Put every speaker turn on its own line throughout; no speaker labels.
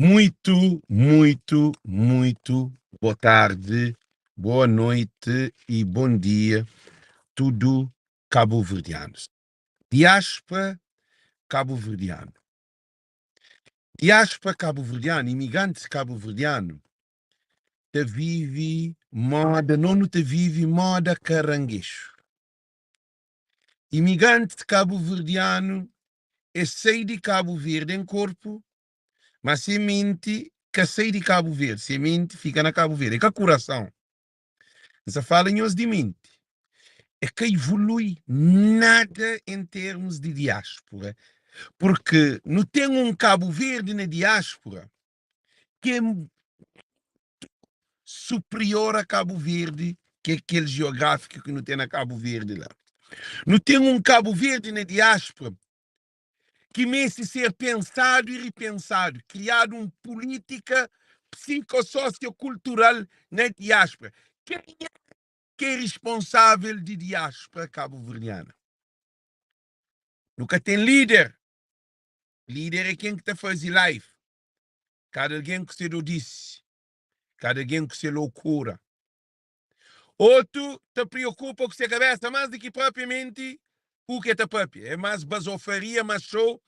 Muito boa tarde, boa noite e bom dia, tudo cabo-verdianos. Diáspora cabo-verdiano. Diáspora cabo-verdiano, imigrante cabo-verdiano, te vive moda, não te vive moda caranguejo. Imigrante cabo-verdiano é sei de Cabo Verde em corpo, mas semente que sei de Cabo Verde, semente fica na Cabo Verde, é que coração. Você fala em os de mente. É que evolui nada em termos de diáspora. Porque não tem um Cabo Verde na diáspora que é superior a Cabo Verde, que é aquele geográfico que não tem na Cabo Verde lá. Não tem um Cabo Verde na diáspora que merece ser pensado e repensado, criado uma política psicossociocultural na diáspora. Quem é que é responsável de diáspora cabo-verdiana? Nunca tem líder. Líder é quem que está fazendo live. Cada alguém que se disse. Cada alguém que se loucura. Outro te preocupa com sua cabeça mais do que propriamente o que te próprio. É mais basofaria, mais show.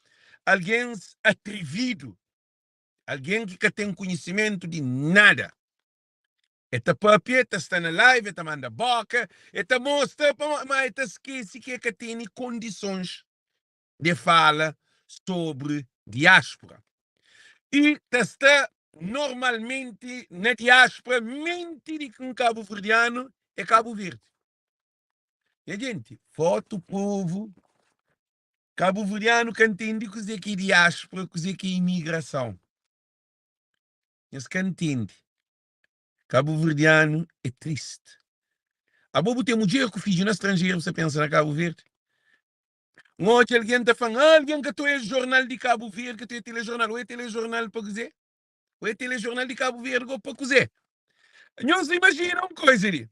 Alguém atrevido. Alguém que tem conhecimento de nada. Esta própria está na live, esta manda boca, esta mostra, mas esta esquece que tem condições de fala sobre diáspora. E está normalmente na diáspora mente de que um cabo-verdiano é Cabo Verde. E a gente, foto povo cabo-verdiano que entende que é diáspora, que é imigração. Esse que entende. Cabo-verdiano é triste. A bobo tem um dia que fiz no estrangeiro, você pensa na Cabo Verde. Ontem alguém está falando, alguém que tu é jornal de Cabo Verde, que tu é telejornal, ou é telejornal para dizer? Ou é telejornal de Cabo Verde para dizer? Não se imagina uma coisa ali.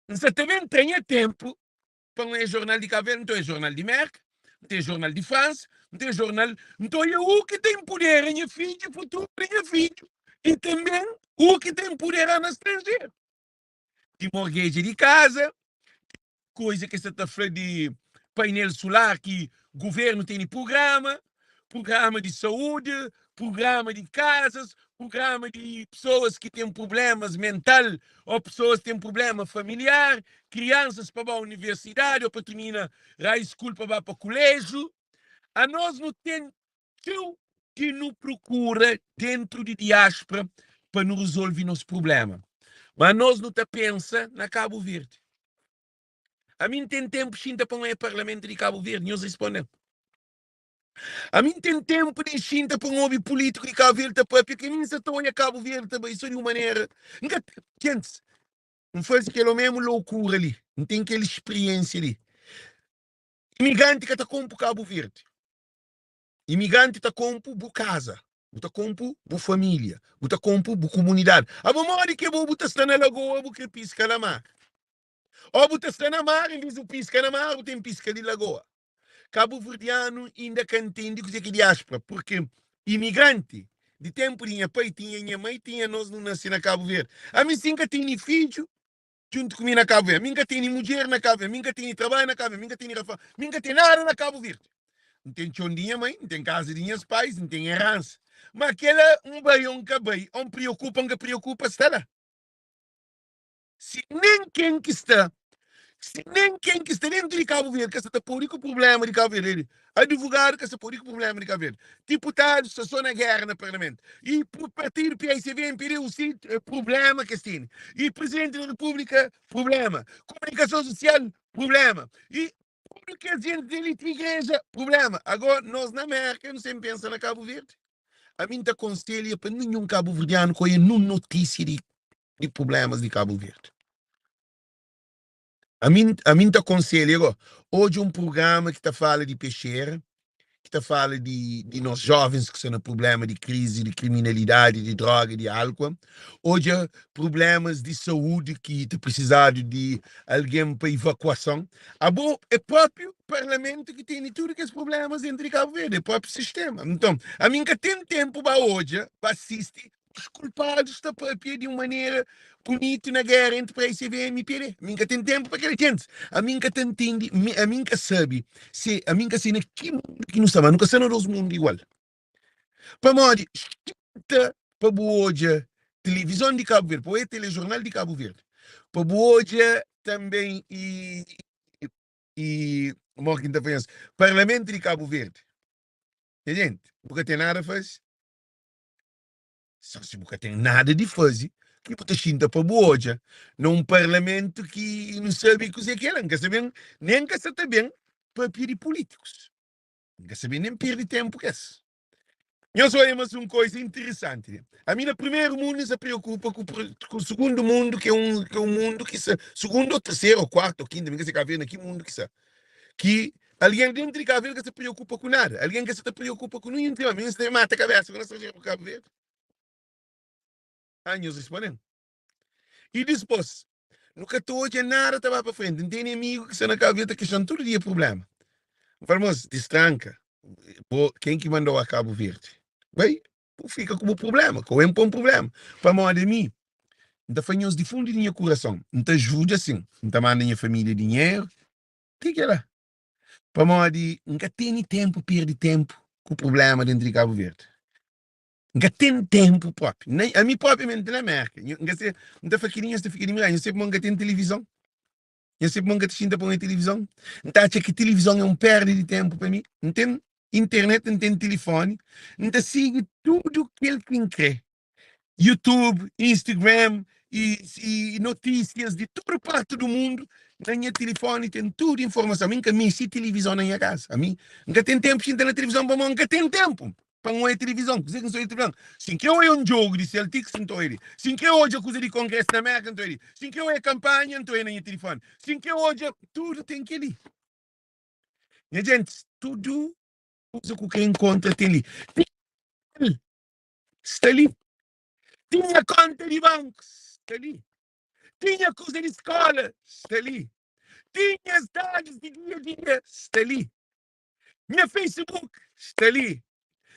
Você também tem tempo para um jornal de Cabo Verde, não tem jornal de Merck, não tem jornal de França, não tem jornal. Então é o que tem poder em filho, futuro em filho. E também o que tem poder no estrangeiro. De mortgage de casa, coisa que você está falando de painel solar que o governo tem programa de saúde, programa de casas, programa de pessoas que têm problemas mental ou pessoas que têm problema familiar, crianças para a universidade ou para terminar high school para o colégio. A nós não tem que nos procura dentro de diáspora para nos resolver nosso problema. Mas nós não pensa na Cabo Verde. A mim tem tempo xinta para um parlamento de Cabo Verde, não respondem. A mim tem tempo de xinta para um hobby político de Cabo Verde, porque a mim se estou a Cabo Verde também, isso de uma maneira. Gente, não faz aquela mesmo loucura ali, não tem aquela experiência ali. Imigrante que está com Cabo Verde. Imigrante está com por casa. Está com por família. Está com por comunidade. A memória que vou botar na lagoa, vou que pisca na mar. Ou botar na mar, em vez de pisca na mar, tem pisca de lagoa. Cabo-verdiano ainda que entende que é diáspora, porque imigrante, de tempo tinha pai, tinha mãe, tinha nós não nasci na Cabo Verde. A mim sim que tinha filho, junto comigo na Cabo Verde. A mim que tinha mulher na Cabo Verde, a mim que tinha trabalho na Cabo Verde, a mim que tinha Rafa, a mim que tinha nada na Cabo Verde. Não tem chondinha mãe, não tem casa de minhas pais, não tem herança. Mas aquela um baião que bem, que preocupa, está lá. Se nem quem que está nem quem que está dentro de Cabo Verde, que está por único problema de Cabo Verde, advogado que está por único problema de Cabo Verde, deputado que está na guerra no Parlamento, e o partido PSV impediu o problema que tem, e presidente da República, problema, comunicação social, problema, e o que a gente tem de igreja, problema. Agora, nós na América não sempre pensamos na Cabo Verde. A mim te aconselho para nenhum cabo-verdiano que olhe nenhuma notícia de problemas de Cabo Verde. A mim te aconselho, hoje um programa que te fala de peixeira, que te fala de nós jovens que estão no problema de crise, de criminalidade, de droga, de álcool. Hoje problemas de saúde que te precisar de alguém para evacuação. É próprio parlamento que tem tudo que os problemas entre Cabo Verde, o próprio sistema. Então, a mim que tem tempo para hoje, para assistir, os culpados estão para de uma maneira bonita na guerra entre PSV e MPD. A mim que tem tempo para aquele gente. A mim que entende, a mim que sabe, se a mim que sei que mundo que não sabe, nunca sei nos mundos igual. Para modo, para hoje, televisão de Cabo Verde, para o telejornal de Cabo Verde, para hoje também e uma quinta-feira, Parlamento de Cabo Verde. E, gente, nunca tem nada a fazer. Só se nunca tem nada de fazer, que puta xinta para hoje, num parlamento que não sabe o que é que não quer saber, nem quer saber bem para pedir políticos. Não quer saber nem perder tempo que é. Eu sou mas uma coisa interessante. A mim, no primeiro mundo, se preocupa com o segundo mundo, que é um mundo que se. Segundo, ou terceiro, ou quarto, ou quinto, não sei o que mundo que se. Que alguém dentro de Cabo Verde que se preocupa com nada. Alguém que se preocupa com nenhum tema. Mas se mata a cabeça, quando se para Cabo Verde. Anos respondendo. E depois, nunca estou de nada estava para frente. Não tem inimigo que se na Cabo Verde que são todo dia problema. Vamos, destranca. Quem que mandou a Cabo Verde? Bem, fica como problema, com um problema. Para mal de mim, então fanhos de fundo de minha coração, então ajuda assim, então manda minha família dinheiro, tem que ir lá. Para mal de, nunca tem tempo, perde tempo com o problema dentro de Cabo Verde. Nunca tem tempo próprio, nem a mim propriamente na América. Então faquirinhas, eu sempre nunca tenho televisão. Eu sempre nunca te para uma televisão. Então acho que televisão é um perde de tempo para mim, não tem internet, não tem telefone, então sigo tudo que ele quer. YouTube, Instagram e notícias de toda parte do mundo. Na minha telefone tem tudo informação. A mim que me se televisão na minha casa. A mim nunca tem tempo de entrar na televisão para mim, nunca tem tempo para uma televisão. Dizer que sou televisão. Sim que eu é um jogo de Celtics, então ele. Sim que hoje é coisa de congresso na América, então ele. Sim que eu é campanha, então ele na minha telefone. Sim que hoje tudo tem que ir. Minha gente, tudo coisa que quem encontra tem ali. Está ali. Tinha conta de bancos, está ali. Tinha coisa de escola, está ali. Tinha os dados de dia a dia, está ali. Minha Facebook, está ali.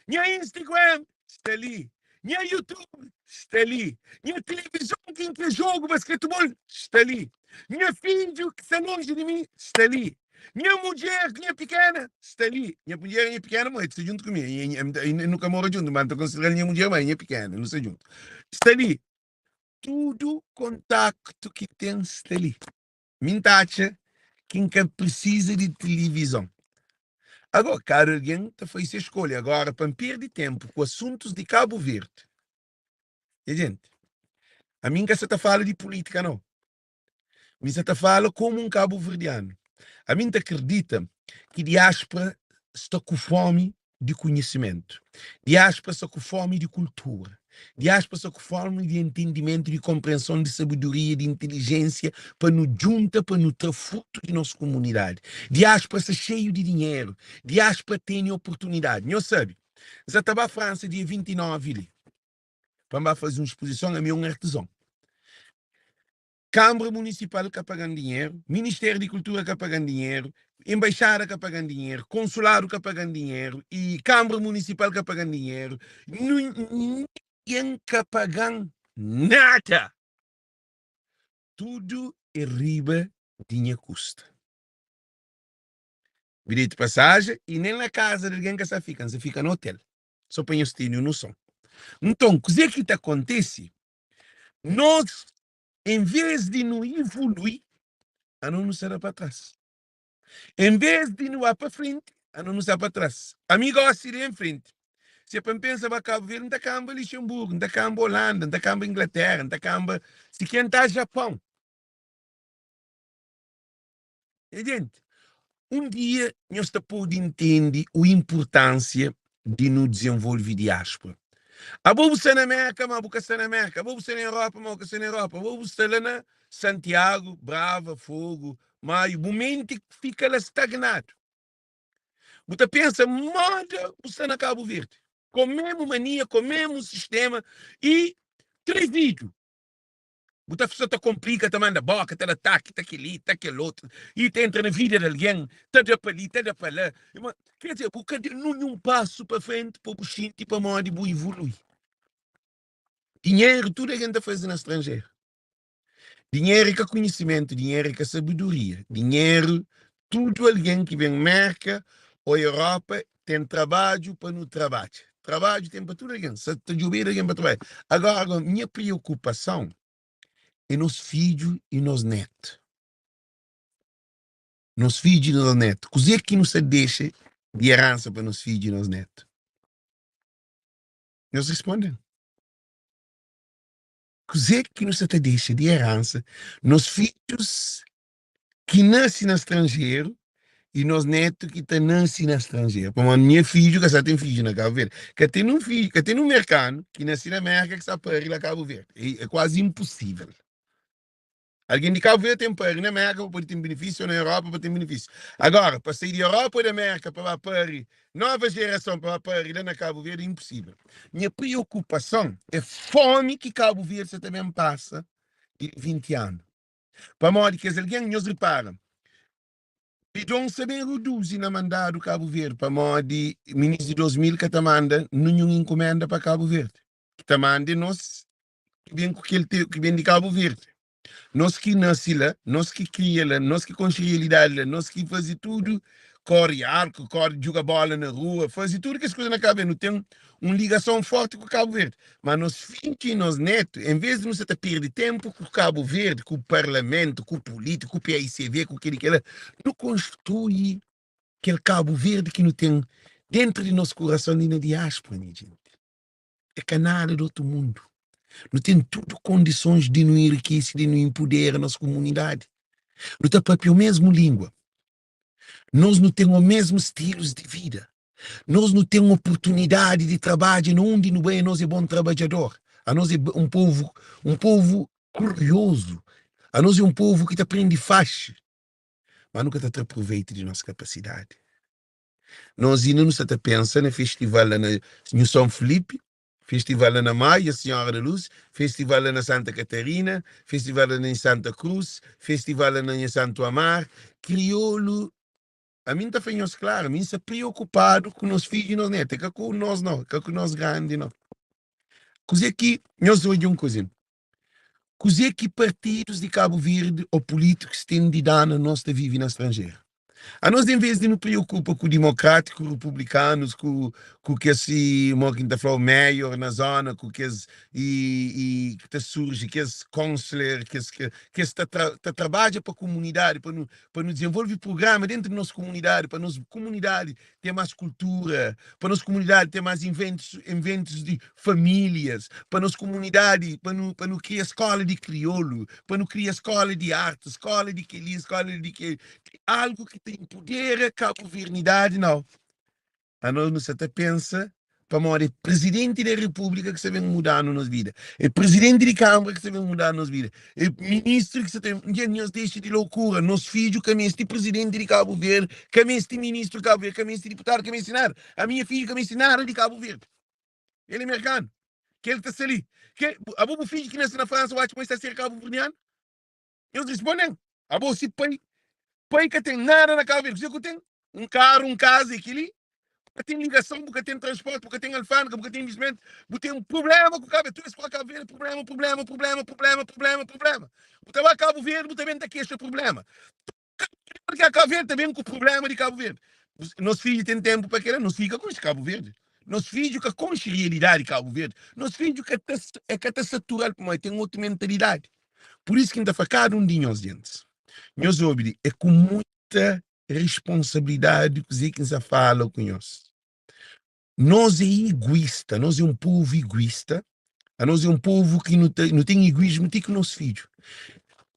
Minha Instagram, está ali. Minha YouTube, está ali. Minha televisão que quer jogo, basquetebol, está ali. Minha filho que está longe de mim, está ali. Minha mulher, minha pequena, está ali. Minha mulher, minha pequena, mãe, está junto comigo. Eu nunca moro junto, mas estou considerando minha mulher, mãe, minha pequena, não sei junto. Está ali. Tudo contacto que tens ali. Mintacha, quem que precisa de televisão. Agora, cara, alguém fez essa escolha agora para perder tempo com assuntos de Cabo Verde. E, gente, a mim que você está falando de política, não. A mim você está falando como um cabo-verdiano. A mim te acredita que diáspora está com fome de conhecimento. Diáspora está com fome de cultura. Diáspora está com fome de entendimento, de compreensão, de sabedoria, de inteligência, para nos juntar, para nos ter fruto de nossa comunidade. Diáspora está cheio de dinheiro. Diáspora tem oportunidade. Não sabe? Já estava a França dia 29 ali. Para fazer uma exposição a um artesão. Câmara Municipal que pagando dinheiro, Ministério de Cultura que pagando dinheiro, Embaixada que pagando dinheiro, Consulado que pagando dinheiro e Câmara Municipal que pagando dinheiro. Ninguém que pagando nada. Tudo é riba de minha custa. Bilhete de passagem e nem na casa de alguém que você fica no hotel. Só põe o no noção. Então, o que é que acontece? Nós, em vez de nos evoluir, a não nos será para trás. Em vez de não ir para frente, a não nos será para trás. Amigo, gosta de ir em frente. Se a pensa para Cabo Verde, não está camba Luxemburgo, não está camba Holanda, não está camba Inglaterra, não está camba... Se quem está Japão. E, gente, um dia nós estamos entender a importância de nos desenvolver diáspora. A boa você na América, mas você na América. A boa você na Europa, mas você na Europa. A boa você lá na Santiago, Brava, Fogo, Maio. Momento que fica lá estagnado. Você pensa, moda você na Cabo Verde. Com a mesma mania, com o mesmo sistema. E 3 vídeos. Muita pessoa te complica, te manda boca, te ataque, te aquele, te aquele outro. E te entra na vida de alguém, te dá para ali, te dá para lá. Quer dizer, porque não é um passo para frente, para o xinte, para modo de evoluir. Dinheiro, tudo a gente faz no estrangeiro. Dinheiro é conhecimento, dinheiro é sabedoria. Dinheiro, tudo alguém que vem América ou Europa tem trabalho para no trabalho. Trabalho tem para tudo alguém. Se te jogar alguém para trabalhar. Agora, minha preocupação é nos filhos e nos netos. Nos filhos e nos netos. Coisa que não se deixa de herança para nos filhos e nos netos. Eles respondem. Coisa que não se deixa de herança nos filhos que nascem no estrangeiro e nos netos que nascem no estrangeiro. Como a minha filha, que já tem filho na Cabo Verde, que tem um filho, que tem um americano que nasceu na América que está para ir a Cabo Verde. É quase impossível. Alguém de Cabo Verde tem para ir na América para ter benefício, ou na Europa para ter benefício. Agora, para sair da Europa ou da América para ir, nova geração para ir lá na Cabo Verde é impossível. Minha preocupação é a fome que Cabo Verde também passa de 20 anos. Para modo que alguém nos repara, então, se bem reduz na mandado Cabo Verde, para modo de ministro de 2000 que te manda, não encomenda para Cabo Verde. Que te manda nós, que vem de Cabo Verde. Nós que nasce lá, nós que cria lá, nós que construímos lá, nós que fazemos tudo, corre arco, corre, joga bola na rua, faz tudo que as coisas na Cabo Verde. Não tem uma ligação forte com o Cabo Verde. Mas nós filhos e nós netos, em vez de nós perder tempo com o Cabo Verde, com o parlamento, com o político, com o PICV, com aquele que ela, não constrói aquele Cabo Verde que não tem dentro de nosso coração e na diáspora, minha gente. É canal do outro mundo. Não tem tudo condições de não enriquecer, de não empoderar a nossa comunidade. Não tem a mesma língua. Nós não temos os mesmos estilos de vida. Nós não temos oportunidade de trabalho onde não é nós é bom trabalhador. A nós é um povo curioso. A nós é um povo que aprende fácil, mas nunca está aproveita de nossa capacidade. Nós ainda não está pensando no festival no São Felipe, festival na Maia, Senhora da Luz, festival na Santa Catarina, festival em Santa Cruz, festival em Santo Amar. Crioulo, a mim está fazendo claro, a mim está preocupado com os filhos e os netos, que com nós não, que com nós grandes não. Coisa que, nós hoje um coisa, coisa que partidos de Cabo Verde ou políticos têm de dar na nossa vida no estrangeiro. A nós, em vez de nos preocupar com o democrático, republicanos, com que esse quinta falou mayor na zona, com que e que surge, que esse consular, que trabalha para a comunidade, para nos desenvolver programa dentro da nossa comunidade, para nossa comunidade ter mais cultura, para nossa comunidade ter mais eventos de famílias, para nossa comunidade, para não criar escola de crioulo, para não criar escola de arte, escola de que escola de que algo que tem poder a cabo-verdade, não. A nós não se pensa para morrer presidente da república que se vem mudar nas vidas. É presidente de câmara que se vem mudar nas vidas. É ministro que se tem... Nós deixa de loucura. Nos filhos, que é este presidente de Cabo Verde, que é este ministro de Cabo Verde, que é este deputado, que é ensinar. A minha filha que me ensinaram de Cabo Verde. Ele é americano. Que ele está ali. A bobo filho que nasce na França, vai começar a ser cabo-verdiano? Eles respondem. A bobo se pai que tem nada na Cabo Verde. Você que tem um carro, um casa, aquilo, porque tem ligação, porque tem transporte, porque tem alfândega, porque tem investimento, porque tem um problema com o Cabo Verde. Tu és para Cabo Verde, problema. Você vai a Cabo Verde, você também está aqui este problema. Porque a Cabo Verde também com o problema de Cabo Verde. Nossos filhos têm tempo para querer, nós fica com esse Cabo Verde. Nossos filhos que com a realidade de Cabo Verde. Nossos filhos que está saturado, mas tem outra mentalidade. Por isso que ainda faz cada um de nós dentes. Meus ouvidos, é com muita responsabilidade que se fala com nós. Nós é egoísta, nós é um povo egoísta, nós é um povo que não tem egoísmo, tem com nosso filho.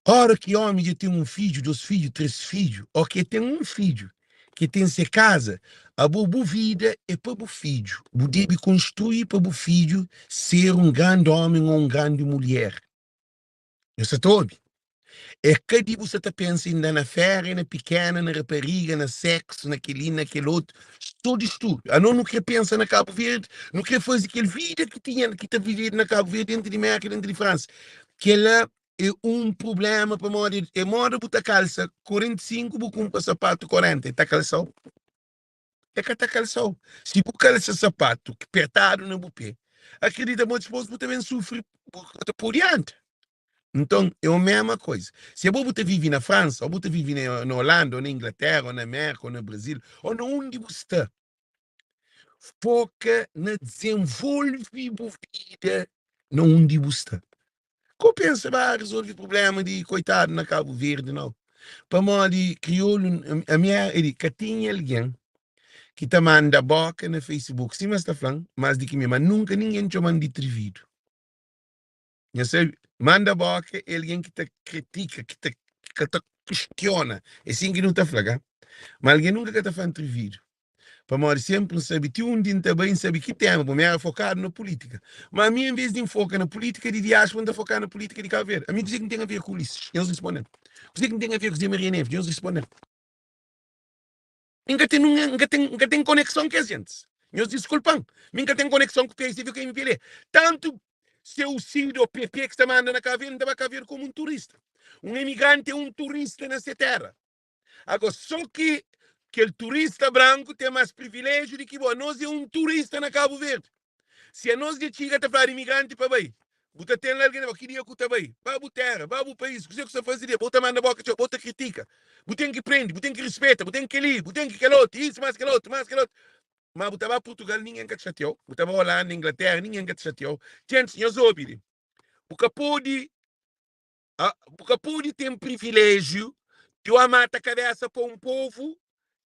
Ora que homem já tem um filho, 2 filhos, 3 filhos, ou que tem um filho, que tem sua casa, a boa vida é para o filho. O deve construir para o filho ser um grande homem ou uma grande mulher. Você está ouvindo? É que você está pensando na fera, na pequena, na rapariga, na sexo, naquele outro. Tudo isto. A não quer pensar na Cabo Verde, não quer fazer aquela vida que está vivendo na Cabo Verde, dentro de América, dentro de França. Que ela é um problema para moda. É moda botar calça 45, vou comprar sapato 40. Está calçado? É que está calçado. Se você calça sapato que apertado no pé, acredita muito esposo, você também sofre por diante. Então, é a mesma coisa. Se você vive na França, ou você vive na Holanda, ou na Inglaterra, ou na América, ou no Brasil, ou onde você está, foca na desenvolve vida na onde você está. Como pensa, vai resolver o problema de coitado na Cabo Verde, não. Para mim, criou a minha, ele, que tinha alguém que te manda boca no Facebook, sim, mas está falando, mas de que me, mas nunca ninguém te manda de atrevido. Eu sei, manda boca alguém que te critica, que te questiona, é assim que não está falando, mas alguém nunca está falando atrevido. Para mim, sempre sabe, tu um dia também sabe que tema, para mim é focado na política. Mas a mim, em vez de focar na política de diáspora, anda focar na política de Cabo Verde. A mim dizer que não tem a ver com Ulisses, eles respondem. Dizer que não tem a ver com Zé Maria Neves, eles respondem. Nunca tem conexão com a gente. Meus desculpam. Nunca tem conexão com o PSDB com o MPLA. Tanto se o Ciro ou PP que está mandando na Cabo Verde, não vai ver como um turista. Um imigrante é um turista nessa terra. Agora, só que aquele turista branco tem mais privilégio do que nós é um turista na Cabo Verde. Se a nós de chega a falar imigrante para bem, você tem alguém que queria que está bem, vai para terra, vai para o país, o que você faz, você manda a boca, você critica, você tem que prender, você tem que respeitar, você tem que ler, você tem que aquele outro, isso, mais aquele outro, mais aquele outro. Mas você vai a Portugal, ninguém que te chateou, você vai a Holanda, Inglaterra, ninguém que te chateou. Gente, eu sou ouvido, porque pode ter um privilégio de eu mata a cabeça para um povo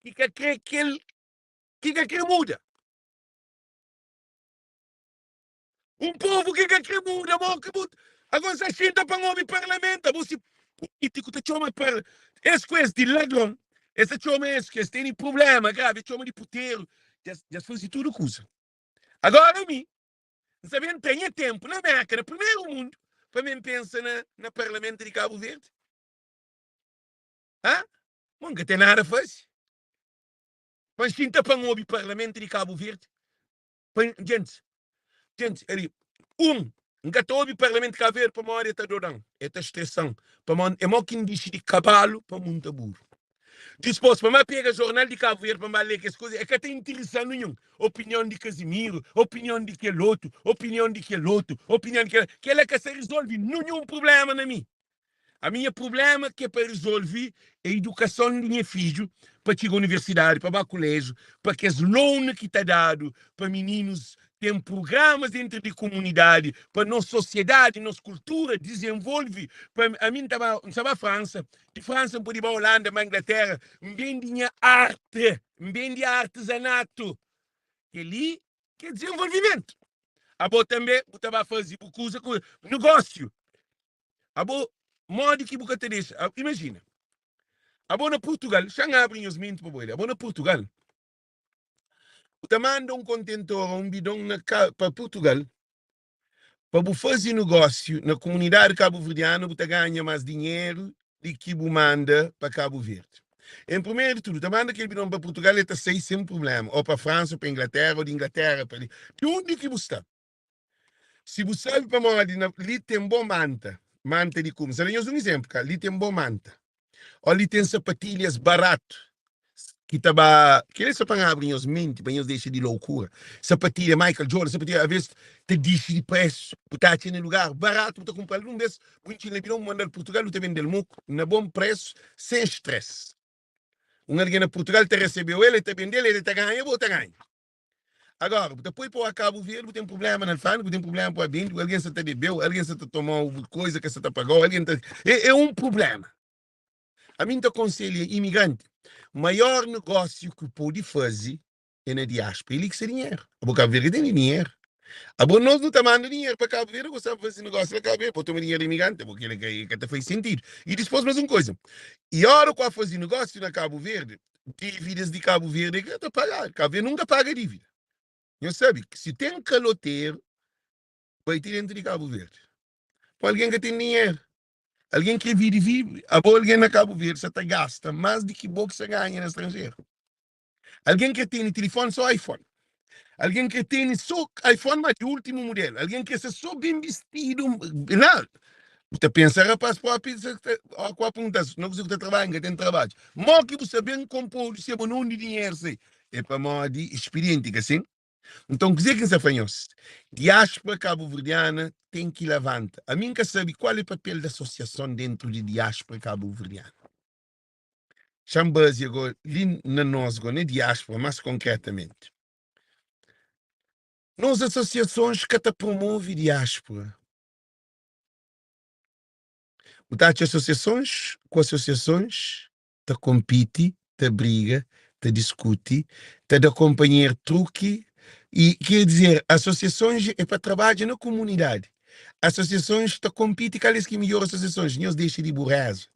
que quer que ele muda. Um povo que muda, que muda. Agora você senta para um homem parlamento, você político, te chama para esse coisa de ladrão, esse chama esse que tem problema grave, chama de puteiro, já faz tudo coisa. Agora, mim, você não tem tempo na América, no primeiro mundo, para mim pensar na parlamento de Cabo Verde. Hã? Nunca tem nada a fazer. Mas senta para um homem parlamento de Cabo Verde. Gente, ali, nunca houve parlamento de Cabo Verde para uma hora de adorão. Esta extensão. É uma que diz de cavalo para muito burro. Disposto, para pegar jornal de Cabo Verde para ler que as coisas, é que tem interessante nenhum. Opinião de Casimiro, opinião de aquele outro, opinião de aquele outro, opinião de aquele que se resolve nenhum problema na mim. A minha problema que é para resolver é a educação de minha filho para chegar à universidade, para ir ao colégio, para que as lonas que está dado para meninos tem programas dentro da comunidade, para nossa sociedade, nossa cultura desenvolve. Para a mim estava a França, de França pode ir para a Holanda, para a Inglaterra, bem de arte, bem de artesanato, que ali que é desenvolvimento. A boa também, estava a fazer coisa com negócio. A boa modo que você te deixa. Imagina. A boa na Portugal, já abrem os mentes para ele. A boa na Portugal. Você manda um contentor, um bidão para Portugal. Para fazer negócio na comunidade cabo-verdiana, você ganha mais dinheiro do que você manda para Cabo Verde. Em primeiro de tudo, você manda aquele bidão para Portugal, ele está sem problema. Ou para França, ou para Inglaterra, ou de Inglaterra para ali. De onde que você está? Se você sabe para morar ali, tem bom manta. Manta de como? Sabe, eu um exemplo, cara. Ali tem bom manta. Ali tem sapatilhas barato. Que tava. Que eles para abrir os mentes, para eles deixar de loucura. Sapatilha Michael Jordan, sapatilha, às vezes, te diz de preço. Está aqui no lugar barato, para comprar um desses. Muito legal, mandar Portugal, você vende ele na bom preço, sem estresse. Um alguém na Portugal te recebeu ele, te vendeu ele, te ganha, você ganha. Agora, depois para o Cabo Verde, tem problema na alfândega, tem problema para vender, alguém se te bebeu, alguém se te tomou coisa que se te pagou, alguém te... é um problema. A mim te aconselho, imigrante, o maior negócio que pode fazer é na diáspora, ele que se dinheiro. A Cabo Verde tem dinheiro. A nós não estamos mandando dinheiro para Cabo Verde, você fazer negócio para Cabo Verde, para tomar dinheiro de imigrante, porque ele que te faz sentido. E depois mais uma coisa, e a hora que eu fazer negócio na Cabo Verde, dívidas de Cabo Verde, que te pagar. Cabo Verde nunca paga dívida. Eu sabe que se tem caloteiro, vai ter dentro de Cabo Verde. Para alguém que tem dinheiro. Alguém que vive, alguém na Cabo Verde, você gasta mais do que você ganha no estrangeiro. Alguém que tem telefone só iPhone. Alguém que tem só iPhone, mas de último modelo. Alguém que é só bem vestido. Não. Você pensa, rapaz, próprio, com a pergunta, não consigo ter trabalho, que tem trabalho. Mal que você bem compor, você não de dinheiro, sei. É para uma de experiente, assim. Então, dizer que se fanhos, diáspora cabo-verdiana tem que levantar. A mim quer saber qual é o papel da associação dentro de diáspora cabo-verdiana. Chambas agora, ali na nós, na diáspora, mais concretamente. Nas associações que te promovem diáspora. Portanto, associações com associações, te compete, te briga, te discute, te dá companheiro truque. E quer dizer, associações é para trabalhar na comunidade. Associações te compete, quais que melhor associações? Não deixa de burrazo.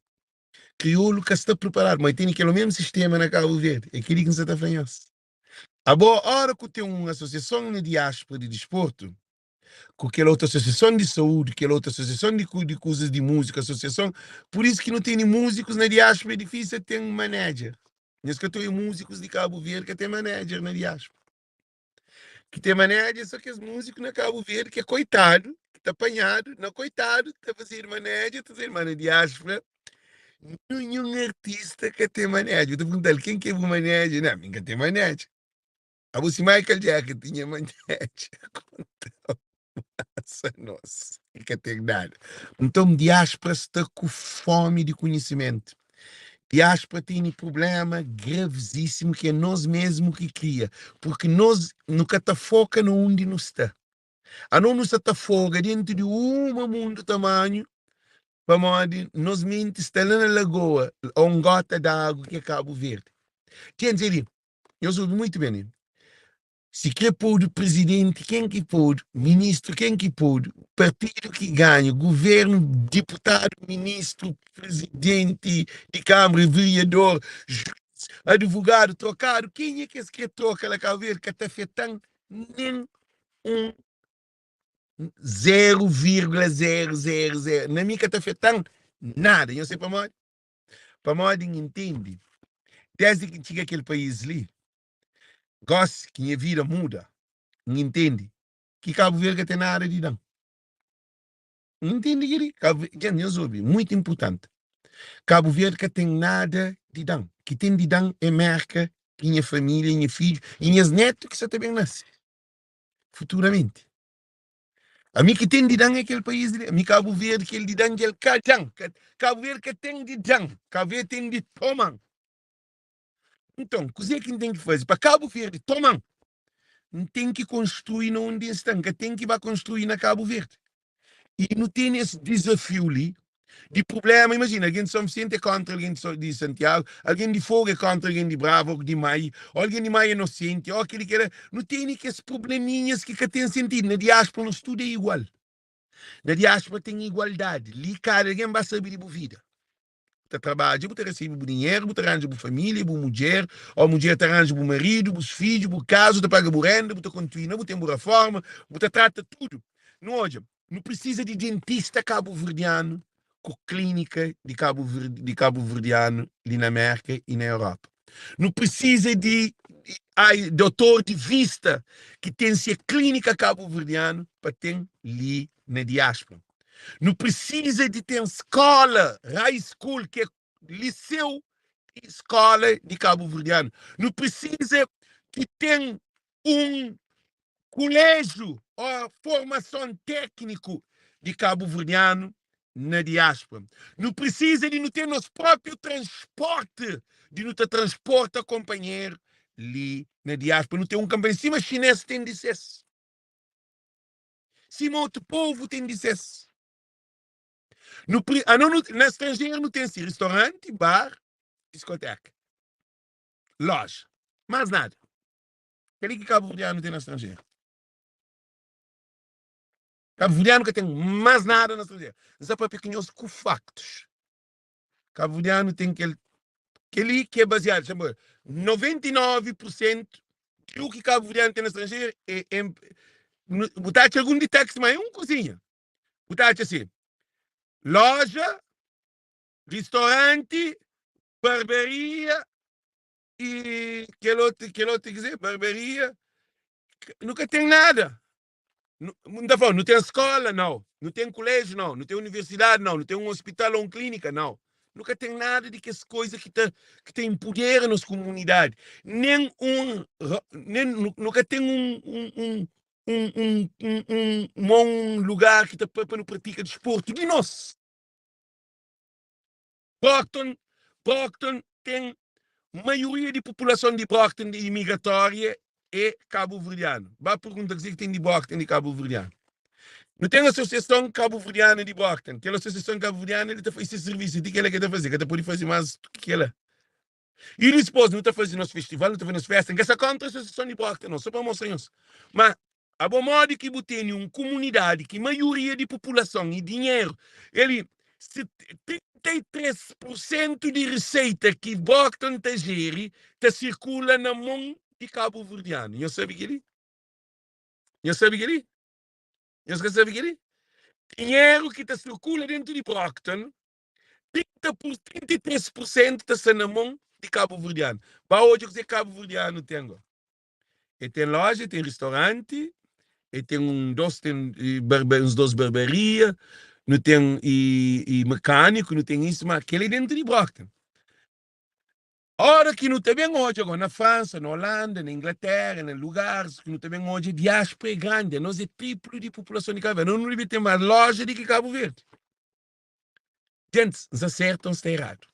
Crioulo que está preparado, mas tem aquele mesmo sistema na Cabo Verde. É aquilo que você está fazendo. A boa hora que tem uma associação na diáspora de desporto, com aquela outra associação de saúde, aquela outra associação de coisas de música, associação. Por isso que não tem músicos na diáspora, é difícil ter um manager. Nesse que eu tenho músicos de Cabo Verde que tem manager na diáspora. Que tem manager, só que os músicos na Cabo Verde, que é coitado, que está apanhado, não coitado, está fazendo manager, está fazendo na diáspora. Nenhum artista que tem manager. Eu estou perguntando, quem que é o manager? Não, ninguém tem manager. A você Michael Jackson tinha manager. Nossa, que tem nada. Então, diáspora está com fome de conhecimento. Diáspora tem um problema gravíssimo que é nós mesmos que cria. Porque nós nunca está foca no onde nós está. A não nos está foca dentro de um mundo tamanho, para onde nós mentes está lá na lagoa, um gota d'água que é Cabo Verde. Quer dizer, eu soube muito bem. Se quer pôr o presidente, quem que pôr? Ministro, quem que pôr? Partido que ganha, governo, deputado, ministro, presidente de Câmara, vereador, juiz, advogado, trocado. Quem é que se quer trocar a caveira que está afetando nem um 0,000? Na minha que está afetando nada. Eu sei para modo entende. Desde que chega aquele país ali, gosta que a vida muda. Não entende? Que Cabo Verde tem na área de Dan. Não entende que Cabo Verde, muito importante. Cabo Verde que tem nada de Dan. Que tem de Dan é merca, minha família, minha filho, e minhas netos que só também nascem. Futuramente. A mim que tem de Dan é aquele país, a mim Cabo Verde que ele de Dan, que ele cadang. Cabo Verde que tem de Dan. Cabo Verde tem de tomam. Então, o que é que tem que fazer? Para Cabo Verde, tomam. Não tem que construir onde estão, que tem que construir na Cabo Verde. E não tem esse desafio ali de problema. Imagina, alguém de São Vicente é contra alguém de Santiago, alguém de Fogo é contra alguém de Bravo, ou de Maio, ou alguém de Maio é inocente, ou aquele que era. Não tem que esses probleminhas que tem sentido. Na diáspora, não tudo é igual. Na diáspora tem igualdade. Ali, cara, alguém vai saber de vida. Você trabalha, você recebe o dinheiro, você arranja a família, a mulher, ou a mulher arranja o marido, os filhos, o caso, você paga a renda, você continua, você tem uma reforma, você trata tudo. Não, olha, não precisa de dentista cabo-verdiano com clínica de cabo-verdiano ali na América e na Europa. Não precisa de doutor de vista que tem se clínica cabo-verdiano para ter ali na diáspora. Não precisa de ter escola, high school, que é liceu e escola de cabo-verdiano. Não precisa que tenha um colégio ou formação técnico de cabo-verdiano na diáspora. Não precisa de não ter nosso próprio transporte, de não ter transporte a companheiro ali na diáspora. Não ter um campo em cima chinês tem de ser. Cima outro povo tem de ser. No estrangeiro não tem assim, restaurante, bar, discoteca, loja, mais nada. Aquele que Cabo Verdeano não tem no estrangeiro. Cabo Verdeano que tem mais nada no estrangeiro. Só para pequenos com factos. Cabo Verdeano tem aquele que é baseado, chama 99% do que Cabo Verdeano tem no estrangeiro botar algum de táxi, mas é uma coisinha. Botar assim, loja, restaurante, barbearia, e que outro dizer, barbearia, nunca tem nada. Não tem escola, não. Não tem colégio, não. Não tem universidade, não. Não tem um hospital ou uma clínica, não. Nunca tem nada de que as coisas que tem poder nas comunidades. Nunca tem um lugar que para pratica desporto. De nós. Brockton tem maioria de população de Brockton de imigratória é cabo-verdiano. Vai perguntar que tem de Brockton de cabo-verdiano. Não tem a associação cabo-verdiana de Brockton. Aquela associação cabo-verdiana, ele está fazendo esse serviço. O que ele quer fazer? Que ele pode fazer mais do que ela. E depois, não está fazendo nosso festival, não está fazendo as festas. Essa contra a associação de Brockton, não. Só para mostrar isso. Mas, a bom modo que você tem uma comunidade que a maioria de população e dinheiro, ele, 33% de receita que Brockton está gere, circula na mão de cabo-verdiano. E eu sabe que ele? Eu sabe que ele? Eu sabe que ele? Dinheiro que circula dentro de Brockton, 33% está na mão de cabo-verdiano. Para hoje, o que cabo-verdiano tem? Ele tem loja, tem restaurante, ele tem uns dois barberias, não tem mecânico, não tem isso, mas aquele é dentro de Brockton. Ora que não tem bem hoje, agora, na França, na Holanda, na Inglaterra, em lugares que não tem bem hoje, diáspora é grande, nós é triplo de população de Cabo Verde. Não deve ter mais loja do que Cabo Verde. Gente, se acertam, se está errado.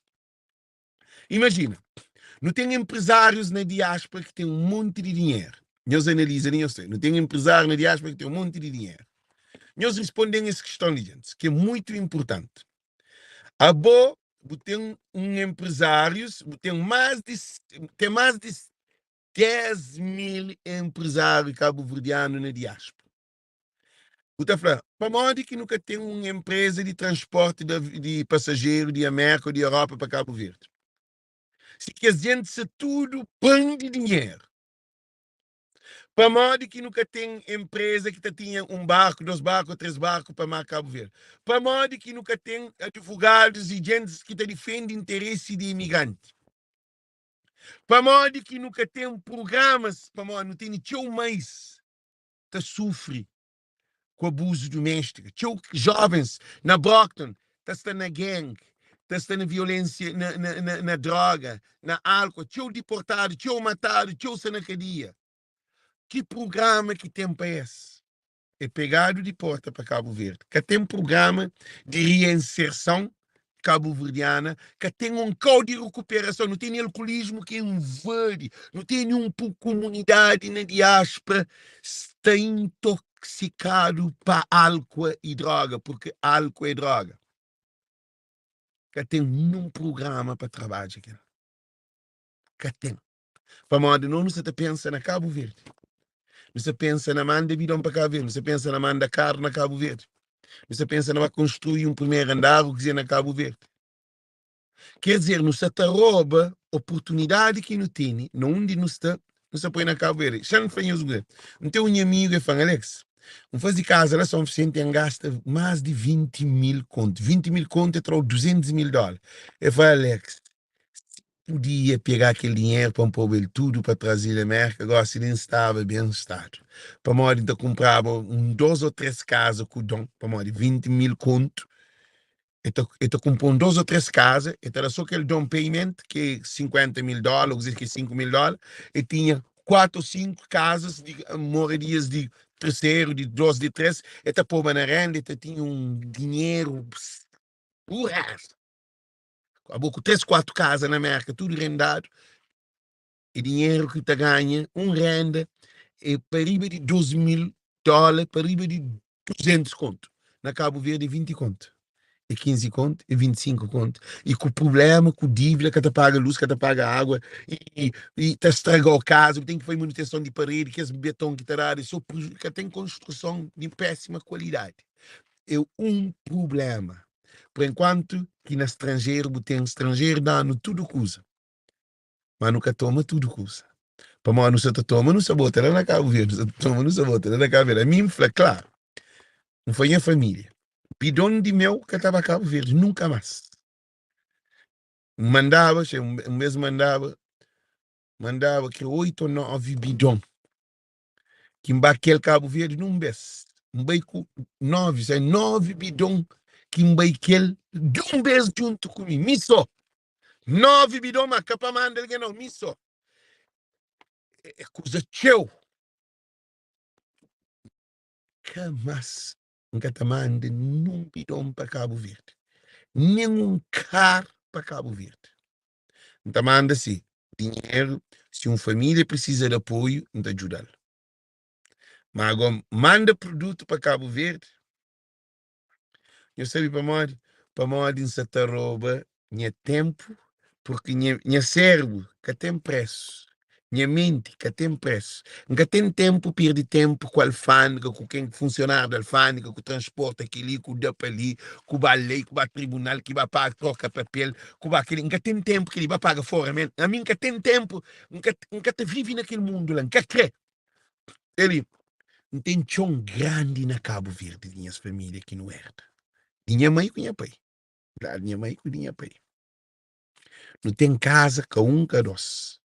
Imagina, não tem empresários na diáspora que têm um monte de dinheiro. Eles analisam, eu sei. Não tem empresário na diáspora que tem um monte de dinheiro. Eles respondem a essa questão, gente, que é muito importante. A boa, tem empresários, tem mais de 10 mil empresários cabo-verdianos na diáspora. Você fala, para onde que nunca tem uma empresa de transporte de passageiro de América ou de Europa para Cabo Verde? Se que a gente se tudo põe de dinheiro. Para modo que nunca tem empresa que tinha um barco, 2 barcos, 3 barcos para mar Cabo Verde. Para modo que nunca tem advogados e gente que defende interesse de imigrante. Para modo que nunca tem programas, para modo não tem nenhum mais que sofre com abuso doméstico. Tinha jovens na Brockton, está na gangue, está na violência, na droga, na álcool, tinha deportado, tinha matado, tinha na cadeia. Que programa que tem para esse? É pegado de porta para Cabo Verde. Que tem programa de reinserção cabo-verdiana, que tem um código de recuperação, não tem alcoolismo que invade, não tem nenhuma comunidade na diáspora está intoxicado para álcool e droga, porque álcool é droga. Que tem um programa para trabalhar aqui. Que tem. Para modo, não você pensa na Cabo Verde. Você pensa na manda bidão para Cabo Verde. Você pensa na manda carne na Cabo Verde. Você pensa na construir um primeiro andar, o que dizer na Cabo Verde. Quer dizer, não se rouba oportunidade que não tem, não onde não se põe na Cabo Verde. Já não faz o não tem um amigo que fala, Alex, não faz de casa, lá são oficiente e gasta mais de 20 mil conto. 20 mil conto é para 200 mil dólares. Eu falo, Alex, podia pegar aquele dinheiro para pôr ele tudo para trazer da América, agora se não estava bem estado. Para modo de comprar 2 ou 3 casas com dom, para modo de 20 mil conto. Então comprou 2 ou 3 casas, então era só aquele down payment, que é 50 mil dólares, que é 5 mil dólares, e tinha 4 ou 5 casas de moradias de terceiro, de 2, de 3, então pôr na renda, então tinha um dinheiro, o resto. Acabou com 3, 4 casas na América, tudo rendado, e dinheiro que tu ganha, renda, é para riba de 12 mil dólares, para riba de 200 conto. Na Cabo Verde, 20 conto. E 15 conto, e 25 conto. E com o problema, com dívida, que te paga luz, que te paga água, e te estragou a casa, tem que fazer manutenção de parede, que esse betão que te dá, que tem construção de péssima qualidade. É um problema. Por enquanto, que no estrangeiro, tem estrangeiro dando tudo que usa. Mas nunca toma tudo que usa. Para mim, não se toma, não se bota lá na Cabo Verde, não se toma, não se bota lá na Cabo Verde. A mim, claro, não foi a família. Bidão de mel que estava a Cabo Verde, nunca mais. Mandava, um mês mandava que 8 ou 9 bidão. Que embaquele Cabo Verde num mês. Mbai com 9 bidão que mbai kel de vez junto comigo. Misso. 9 bidão, mas capa manda ele não, misso. É coisa teu. Que mas nunca te manda nenhum bidão para Cabo Verde. Nenhum carro para Cabo Verde. Então manda assim, dinheiro, se uma família precisa de apoio, não ajuda. Mas agora manda produto para Cabo Verde, eu sei para modo em Santa Roba, tinha tempo, porque tinha cérebro que tem preço. Minha mente que tem preço. Nunca tem tempo, perde tempo com a alfândega, com quem funcionário da alfândega, com o transporte aqui, com o DAP ali, com o lei, com o tribunal, que vai pagar troca papel, com aquele. Nunca tem tempo que ele vai pagar fora. A mim nunca tem tempo, nunca te vive naquele mundo lá. Nunca crê. Ele não tem chão grande na Cabo Verde, minhas famílias aqui no Herda. Minha mãe com minha pai. Lá, minha mãe com minha pai. Não tem casa com dois.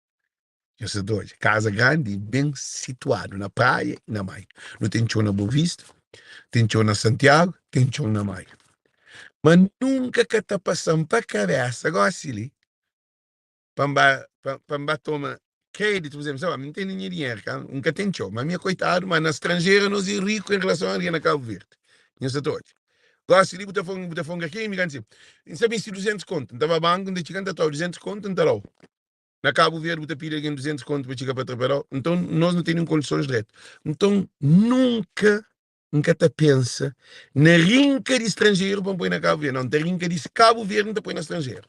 Eu sei dois. Casa grande, bem situado na praia e na mar. Não tem chão na Boa Vista, tem chão na Santiago, tem chão na mar. Mas nunca que está passando para a cabeça, agora assim, para tomar crédito, por exemplo, não tem nem dinheiro, nunca tem chão. Mas minha coitado, mas na estrangeira nós é rico em relação a alguém na Cabo Verde. Eu sei dois. Gosto de botar fome aqui, me ganho. Não sabia se 200 conto. Estava banco, não tinha 200 conto, não está lá. Na Cabo Verde, você pide alguém 200 conto para chegar para trabalhar. Então, nós não temos condições de reto. Então, nunca te pensa na rinca de estrangeiro para pôr na Cabo Verde. Não, tem rinca de Cabo Verde, não te põe na estrangeiro.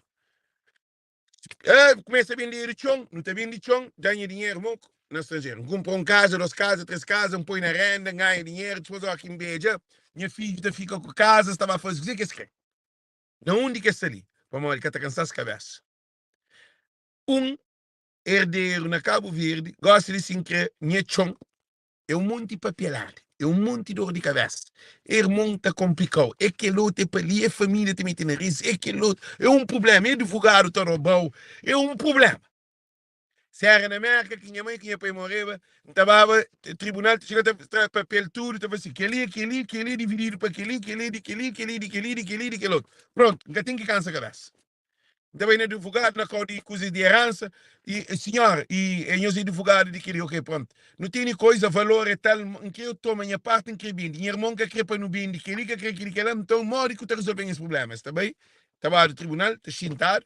Começa a vender chão, não te vende chão, ganha dinheiro, moco, na estrangeiro. Compra casa, 2 casas, 3 casas, põe na renda, ganha dinheiro, depois aqui em Beja, minha filha fica com casa, estava a fazer o que você quer. Na onde que está ali? Para morrer, que está cansado de cabeça. Herdeiro na Cabo Verde, gosta de se inscrever, chão, é um monte de papelada, é um monte de dor de cabeça. É monta complicado, é que outro é para ali, é família também tem nariz, é que outro, é um problema, é advogado, tá roubado, é um problema. Serra na América, que minha mãe, que minha pai morreva, estava, tribunal, chega a papel tudo, estava assim, que ali, dividido para aquele outro. Pronto, nunca tem que cansar a cabeça. Também é advogado na causa de coisa de herança, e senhor, e eu sou advogado de que, ok, pronto, não tem coisa, valor e tal, em que eu tomo a minha parte, em que bem, dinheiro irmão que quer para no bem, de que ele, então, mora que tu resolve esses problemas, está bem? Estava no tribunal, está sentado,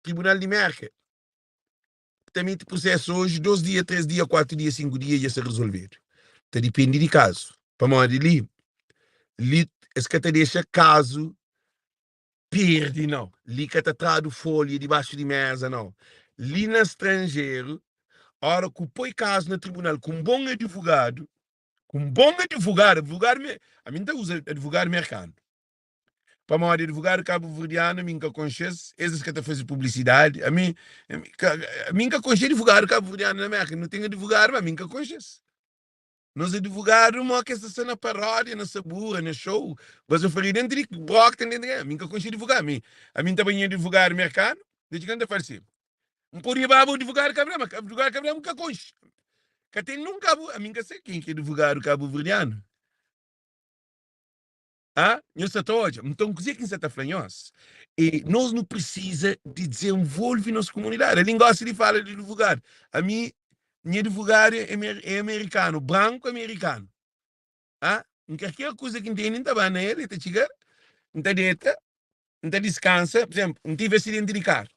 tribunal de Merca. Também te processo hoje, 2 dias, 3 dias, 4 dias, 5 dias, já se resolver. Tá depende de caso. Para modo ali, esse que te deixa caso, perde, não. Ali que te traz folha debaixo de mesa, não. Ali no estrangeiro, a hora que põe caso no tribunal com um bom advogado, a mim não usa advogado americano. Para modo advogado cabo-verdiano, a mim que consciência, esses que te fazem publicidade, a mim que consciência advogado cabo-verdiano na América, não tem advogado, mas a mim que consciência. Nós advogados, uma que está na paródia, na sabura, na show. Mas eu falei dentro de bloco, entendeu? A mim que eu consigo advogar. A mim também é advogado americano, desde quando eu falei. Não podia babar advogado cabrão, mas advogado cabrão nunca conche. Que tem nunca, a mim que sei quem que é advogado cabo-verdiano. Ah, eu sei hoje. Então, que quem está falando? E nós não precisa de desenvolver nossa comunidade. A língua de fala de advogado. A mim, minha advogado é americano, branco americano. Ah, qualquer coisa que entende, tá bem, ele tá chegando, tá deita, tá descansa, por exemplo, não tive acidente de carro,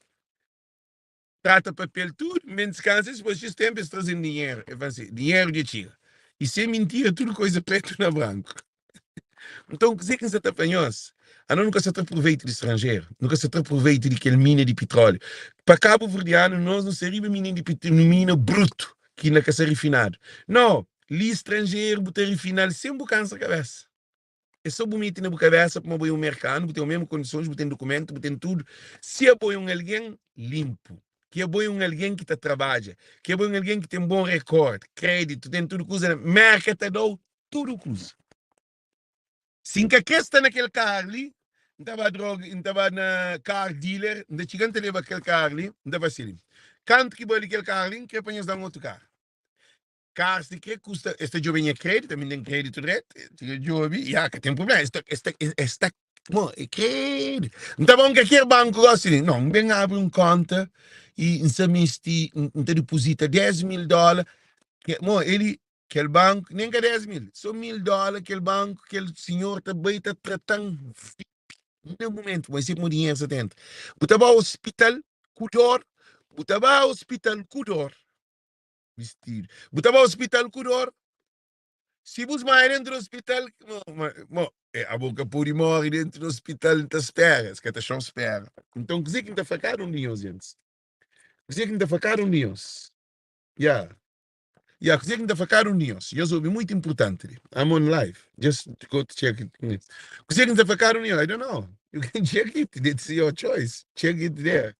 trata papel tudo, men descansa, depois de tempo, eles trazem dinheiro, eu falo assim, dinheiro de chega. E sem mentira, tudo coisa preto na branco. Então, dizer que você está fanhoso, a não nunca se aproveita de estrangeiro, nunca se aproveita de aquele mina de petróleo. Para Cabo Verdeano, nós não seríamos mina de petróleo, mina bruto, que não quer ser refinado. Não, li estrangeiro, botar refinado, sempre cansa a cabeça. É só bonito na cabeça para um mercado, tem as mesmas condições, tem documento, tem tudo. Se é bom alguém limpo, que é bom alguém que trabalha, que é bom alguém que tem bom recorde, crédito, tem tudo coisa, mercado, dá tudo coisa. Sim, que está naquele carro ali, estava na car dealer, ainda chegando a levar aquele carro ali, ainda vai ser. Canto que vai aquele carro ali, que apanhas dar um outro carro. carros que custa, este jovem é crédito, também tem crédito direto, jovem, já, que tem problema, bom, é crédito. Então, bom, que aquele banco gosta de, não, vem abre uma conta e você deposita $10.000, que, bom, ele, aquele banco, nem que 10 mil, só $1.000, aquele banco, aquele senhor também está tratando, no momento, mas sempre dinheiro você tenta. Você vai ao hospital, com dor, você vai ao hospital, com dor, vestido. Você vai ao hospital, com dor. Se você vai dentro do hospital, a boca pura morre dentro do hospital, não te espera, que te chão espera. Então, que está facado Deus, gente. Que está facado Deus. Yeah. Yeah, que está facado Deus. Eu soube muito importante. I'm on live. Just go to check it. Que está facado Deus. I don't know. You can check it. It's your choice. Check it there.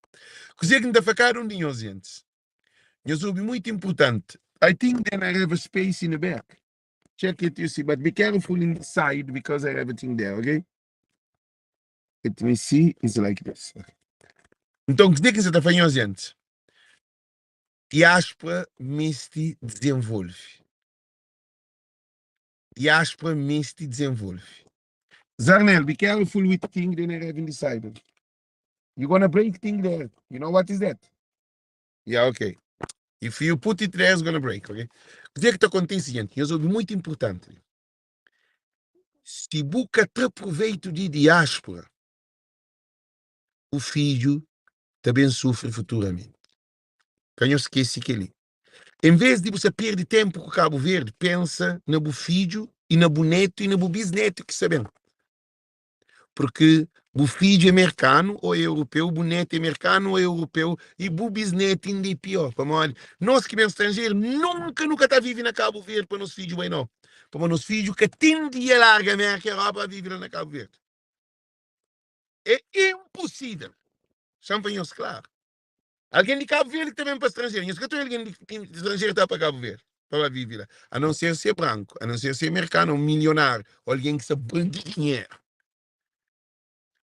Que está facado Deus, gente. Eu soube muito importante. I think then I have a space in the back. Check it, you see, but be careful inside because I have everything there, okay? Let me see, it's like this. Então, o que é que você está fazendo, gente? Diáspora Misty desenvolve. Diáspora Misty desenvolve. Zarnel, be careful with things that I haven't decided. You're gonna break things there. You know what is that? Yeah, okay. If you put it there, it's gonna break, okay? O que é que está acontecendo, gente? Eu soube muito importante. Se busca ter proveito de diáspora, o filho também sofre futuramente. Canho esqueci que ele. Em vez de você perder tempo com Cabo Verde, pensa no seu filho e no seu neto e no seu bisneto, que sabem. Porque o filho é americano ou é europeu, o neto é americano ou é europeu, e o bisneto ainda é pior. Nós que somos estrangeiros, nunca está vivendo na Cabo Verde para nos filhos, bem não. Para nos filhos que tendem a largar a América e a Europa a viver na Cabo Verde. É impossível. Champanhos, claro. Alguém de Cabo Verde também para estrangeiro. Eu escuto alguém de estrangeiro está para Cabo Verde. Para viver lá. A não ser ser branco, a não ser ser americano, um milionário, ou alguém que sabe de dinheiro.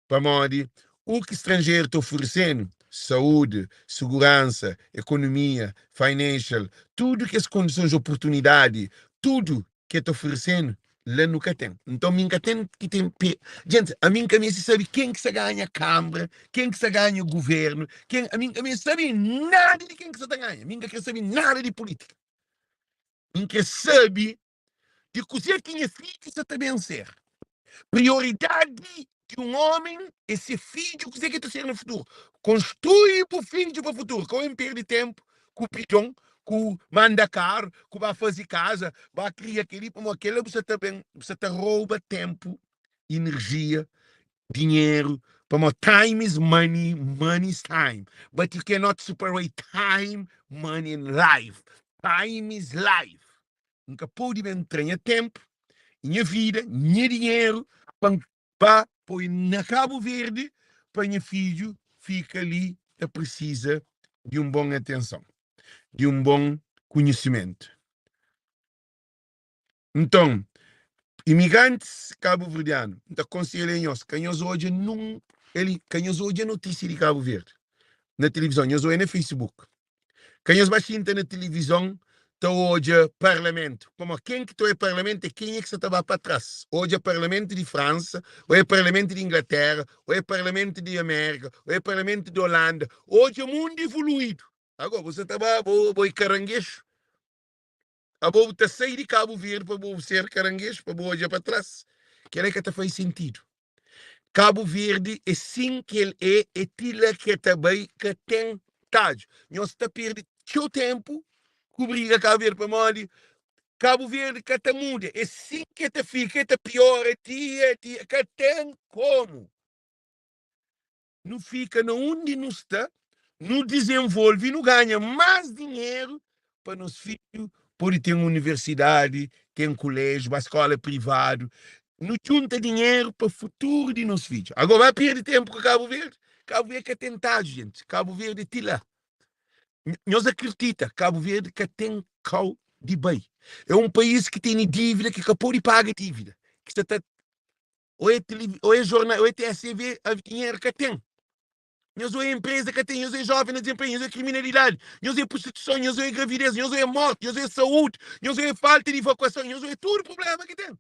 Para modo, o que estrangeiro está oferecendo, saúde, segurança, economia, financial, tudo que as condições de oportunidade, tudo que está oferecendo, lá nunca tem. Então, nunca tem que tem. Gente, a mim também se sabe quem que se ganha a Câmara, quem que se ganha o governo, a mim também sabe nada de quem que se ganha. A mim que sabe nada de política. A mim que sabe de cozer quem é filho que se também ser. Prioridade de um homem é ser filho que você quer ser no futuro. Construir para o filho para o futuro. Com o perde tempo, com o pidão, com manda carro, com vai fazer casa, vai criar aquele, como aquele, você te rouba tempo, energia, dinheiro. Como time is money, money is time. But you cannot separate time, money and life. Time is life. Nunca pode entrar tempo, minha vida, meu dinheiro, para pôr na Cabo Verde, para meu filho fica ali, precisa de uma boa atenção, de um bom conhecimento. Então, imigrantes cabo-verdianos, então, conselheiros, canhos hoje não, canhos hoje é notícia de Cabo Verde, na televisão, hoje é no Facebook. Canhos baixinho na televisão, então hoje é parlamento. Como quem que é parlamento e quem é que se estava para trás? Hoje é parlamento de França, ou é parlamento de Inglaterra, ou é parlamento de América, ou é parlamento de Holanda. Hoje é mundo evoluído. Agora, você estava boi caranguejo. A boa está sair de Cabo Verde para ser caranguejo, para hoje para trás. Que é que faz sentido. Cabo Verde, assim que ele é tila que também que tem tádio. Nós está perdendo seu tempo, cobrir a Cabo Verde para morrer. Cabo Verde que te muda. É assim que te fica, te pior, que tem como. Não fica onde não está, não desenvolve, não ganha mais dinheiro para nos filhos, por ter uma universidade, ter um colégio, uma escola privada. Não junta dinheiro para o futuro de nossos filhos. Agora vai perder tempo com Cabo Verde. Cabo Verde que tem gente. Cabo Verde é lá. Nós acreditamos, Cabo Verde que tem cal de bem. É um país que tem dívida, que acabou de pagar dívida. Que está, ou é jornal, ou é TSV, a dinheiro que tem. nós é empresa que tem, nós é jovem na desemprego, nós é criminalidade, nós é prostituição, nós é gravidez, nós é morte, nós é saúde, nós é falta de evacuação, nós é tudo problema que tem.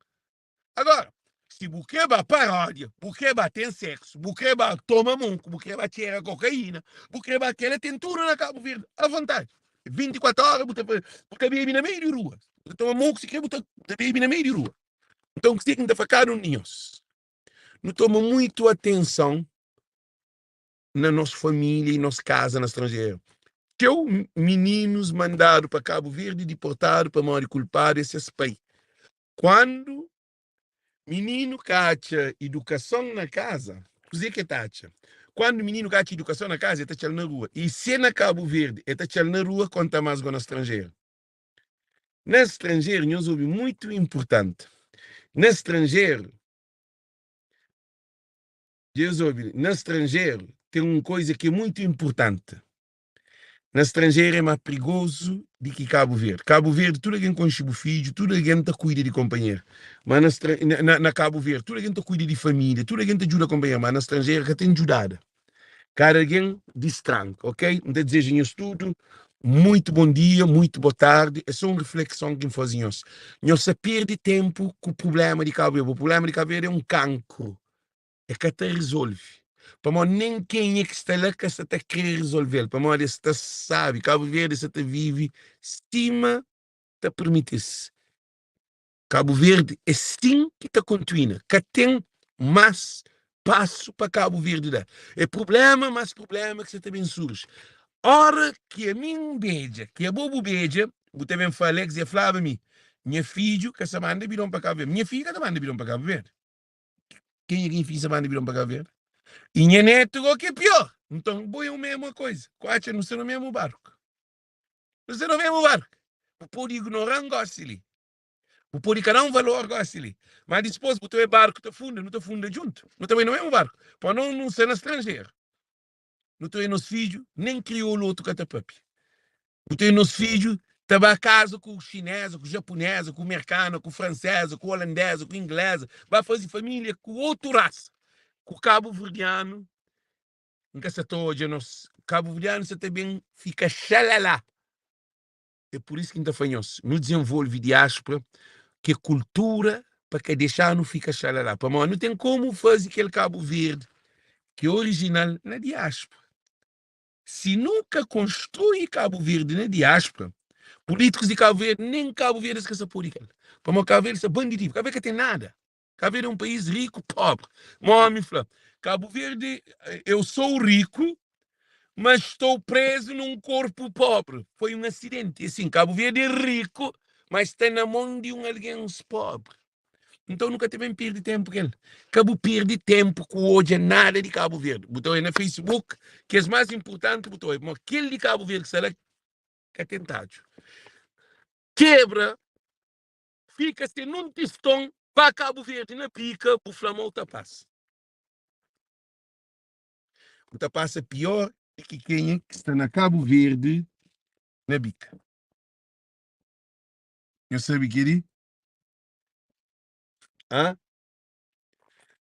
Agora, se Buqueba paródia, Buqueba tem sexo, Buqueba toma munco, Buqueba tira cocaína, Buqueba quer tem tudo na Cabo Verde, à vontade. 24 horas, Buqueba bebe na meio de rua. Toma munco, se quer, Buqueba bebe na meio de rua. Então, que tem que ficar nós. Não toma muito atenção na nossa família e nossa casa na estrangeira. Que meninos mandaram para Cabo Verde, deportados para morrer culpado esses países. Quando menino cacha educação na casa, o que tacha? Quando o menino cacha educação na casa, ele está na rua. E se na Cabo Verde, ele está na rua, conta mais com na estrangeira. Na estrangeira, nós ouvimos muito importante. Na estrangeira, na estrangeira, tem uma coisa que é muito importante. Na estrangeira é mais perigoso do que Cabo Verde. Cabo Verde, tudo alguém conhece o filho, tudo alguém te cuida de companheiro. Mas na Cabo Verde, tudo alguém te cuida de família, tudo alguém te ajuda a companheiro. Mas na estrangeira, que tem ajudado. Cada alguém distranca, ok? Então, desejo tudo. Muito bom dia, muito boa tarde. É só uma reflexão que fazemos. Não se perde tempo com o problema de Cabo Verde. O problema de Cabo Verde é um cancro. É que te resolve. Para nem quem é que está lá que está a querer resolver. Para mim, está sabe, Cabo Verde está vive, estima, te permite-se. Cabo Verde é sim que está continua, que tem mais passo para Cabo Verde dar. É problema, mas problema que você também surge. Ora que a mim beija, que a bobo beija, eu também falei que você falava a mim, minha filho que se manda virão para Cabo Verde. Minha filha que manda virão para Cabo Verde. Quem é que fica se manda virão para Cabo Verde? E minha neto, o que é pior. Então, foi a mesma coisa. Quase não sei no mesmo barco. Não sei no mesmo barco. O povo ignorar gosta ali. O povo cada um valor gosta ali. Mas depois, o teu barco te funda, não te funda junto. Não também no mesmo barco. Para não ser na estrangeira. Não tem nos filhos, nem criou o outro catapapi. Não tem nos filhos, estava a casa com o chinês, com o japonês, com o americano, com o francês, com o holandês, com o inglês. Vai fazer família com outra raça. Com o cabo-verdiano. Nunca se toja, nos cabo-verdianos também fica xalala. É por isso que ainda fanhos. Não desenvolve diáspora, que cultura, para que deixar não fica xalala. Para mim, não tem como fazer aquele Cabo Verde, que é original na diáspora. Se nunca constrói Cabo Verde na diáspora, políticos de Cabo Verde, nem Cabo Verde esquece por aquilo. Para mim, Cabo Verde é banditivo. Cabo Verde tem nada. Cabo Verde é um país rico, pobre. Mami, Cabo Verde, eu sou rico, mas estou preso num corpo pobre. Foi um acidente. E assim, Cabo Verde é rico, mas está na mão de alguém pobre. Então nunca também perde tempo com ele. Cabo perde tempo com hoje é nada de Cabo Verde. Botou aí no Facebook, que é mais importante, botou aí. Mas aquele de Cabo Verde que será que é tentado. Quebra, fica-se num tistão, para Cabo Verde na pica, o Flamão passa. O passa pior do que quem é que está na Cabo Verde na bica. Eu sabe que ele?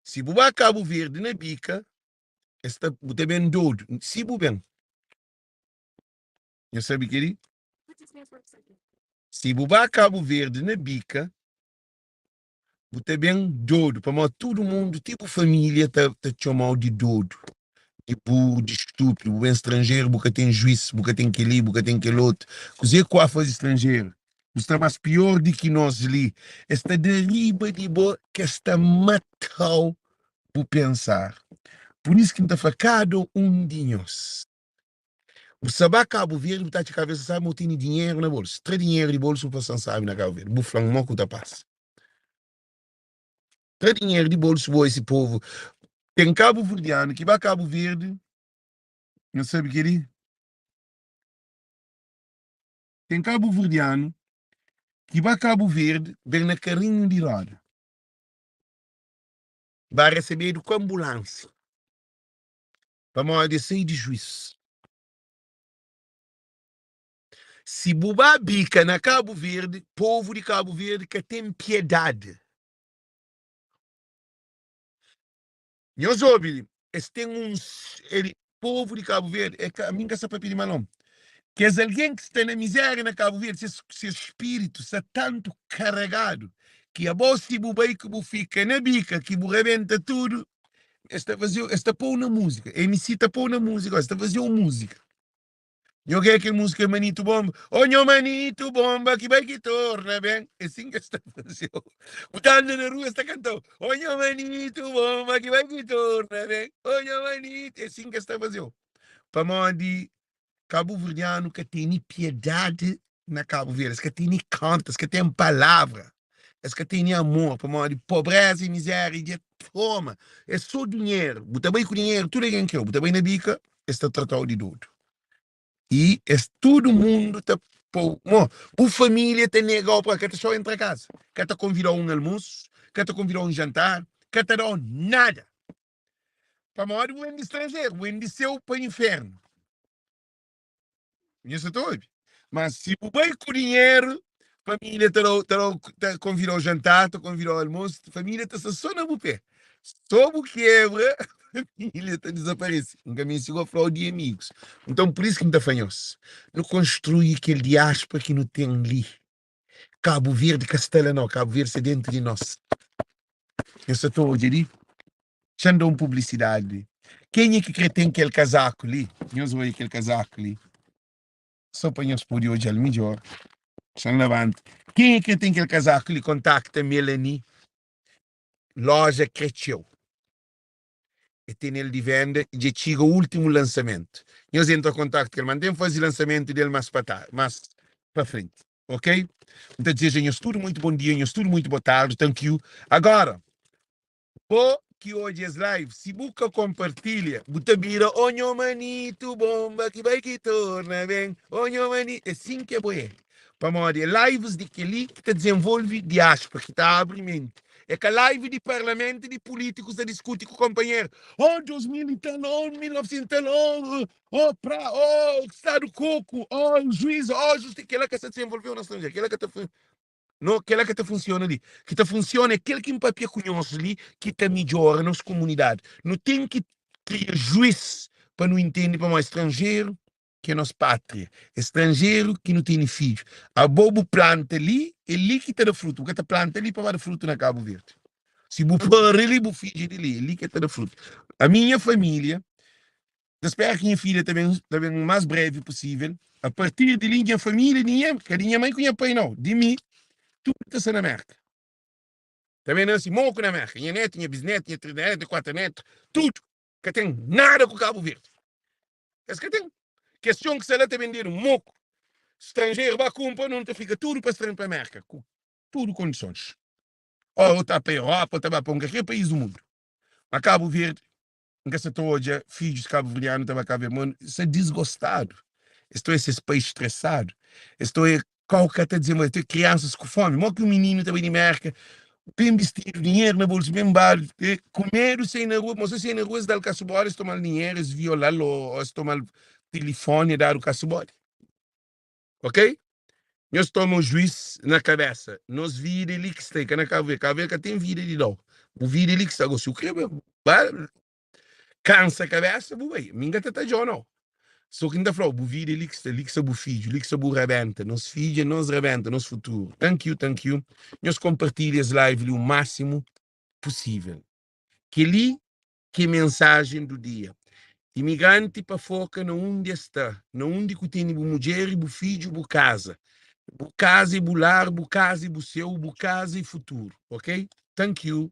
Se buba Cabo Verde na bica, está bem doido. Se bubem. Eu sabe que ele? Se buba Cabo Verde na bica, você bem doido. Para todo mundo, tipo família, tá chamando de doido. De burro, de estúpido, bem estrangeiro, porque tem juízo, porque tem aquele, porque tem aquele outro. Cozer com a faz estrangeiro. Está mais pior do que nós ali. Esta deriva de boa que está matou por pensar. Por isso que está facado um de nós. O sabá Cabo Verde, está de cabeça, sabe, não tem dinheiro na bolsa. Três dinheiro de bolsa, você sabe na Cabo Verde. Buflang moco da paz. Três dinheiro de bolsa, boa esse povo. Tem Cabo Verdeano, que vai Cabo Verde, não sabe que ele? Tem Cabo Verdeano, que vai Cabo Verde, vem na carrinho de roda. Vai receber com ambulância. Para morrer de sair de juízo. Se buba bica na Cabo Verde, povo de Cabo Verde que tem piedade. Nós ouvimos, eles têm povo de Cabo Verde, a mim que essa papi de malom. Que é alguém que está na miséria na Cabo Verde, seu espírito está tanto carregado, que a voz que bubai que fica na bica, que rebenta tudo, está pôr na música. A MC está pôr na música, está fazendo música. Eu quero que a música Manito Bomba. Onho Manito Bomba, que vai que torna, bem. É assim que está fazendo. Botando na rua, está cantando. Onho Manito Bomba, que vai que torna, bem. Onho Manito. É assim que está fazendo. Para mim, cabo-verdiano que tem piedade na Cabo Verde, que tem cantos, que tem palavra, que tem amor, para mim, pobreza e miséria, de fome, é só dinheiro. Bota bem com dinheiro, tudo é quem quer. Bota bem na bica, está tratado de tudo. E todo mundo está. O família te nega para que te só entra a casa, que te convidar um almoço, que te convidar um jantar, que te dá nada. Para mim, o ende estrangeiro, o ende seu para o inferno. Conheço todo. Mas se o bem com dinheiro, família te convida ao jantar, te convida ao almoço, família te só no pé. Só o quebra, família te desaparece. Um caminho chegou a falar de amigos. Então, por isso que me dá fanhoso. Não construi aquele diáspora que não tem ali. Cabo Verde, Castela, não. Cabo Verde é dentro de nós. Eu só estou a dizer, deixando uma publicidade. Quem é que tem aquele casaco ali? Eu sou aquele casaco ali. Só para nós por hoje, al melhor. São levante. Quem é que tem aquele casaco ali? Contacta Melanie. Loja cresceu. E tem ele de venda e já chega o último lançamento. Nós entro em contato com ele, mantém fazer o lançamento dele mais para frente. Ok? Então, desejo tudo muito bom dia, tudo muito boa tarde. Thank you. Agora, que hoje é live, se busca compartilha, bota vira, onho manito bomba, que vai que torna bem, onho manito, é assim que é bom. Para morrer, lives de que ali que desenvolve diáspora, que está abre mente. É que a live de parlamento de políticos a discute com o companheiro. Oh, 2000 e tal, oh, 1900 e tal, Estado Coco, o juiz, justiça, aquela que se desenvolveu na estrangeira, aquela que está. Não, aquela que funciona ali. Que funciona é aquele que em papel conhece ali, que está melhor nas comunidades. Não tem que ter juiz para não entender para um estrangeiro que é nossa pátria. Estrangeiro que não tem filho. A bobo planta ali, é ali que está fruto. O que planta ali para dar fruto na Cabo Verde. Se o pôr ali, o filho ali, é ali que está fruto. A minha família, espero que minha filha também o mais breve possível, a partir de minha família, que a minha mãe conhece pai não, de mim, tudo está na América. Também não assim, moco na América. Minha neta, minha bisneta, minha trineta, quatro netos, tudo. Que tem nada com Cabo Verde. Esse que tem. Questão que se ela te vender um moco, estrangeiro vai comprar, não te fica tudo para estrangeiro para a América. Com tudo condições. Ou está para a Europa, ou está para qualquer país do mundo. A Cabo Verde, em que se hoje, filhos de Cabo Verdeano, estava a Cabo Verde, isso é desgostado. Estou esse país estressado. Estou qualquer está dizendo, crianças com fome. Mó que um menino também de América, bem vestido, dinheiro na bolsa, bem barato, comer sem na rua, mas se na rua, se dá o caçubode, se tomar dinheiro, se violar, ou se tomar telefone, dar o caçubode. Ok? Nós tomamos juiz na cabeça. Nós vida ali que está, que na caveira tem vida de dó. O vida ali que está, se o creme cansa a cabeça, bem, minha tata já não. Só que ainda falou, o vida ali que está o filho, ali que está o rebenta, nos filhos, nos rebenta, nos futuro. Thank you. Nós compartilhamos live o máximo possível. Que ali, que mensagem do dia. Imigrante para foca no onde está, no onde que tem mulher, filho, casa. Casa e lar, casa e seu, casa e futuro. Ok? Thank you.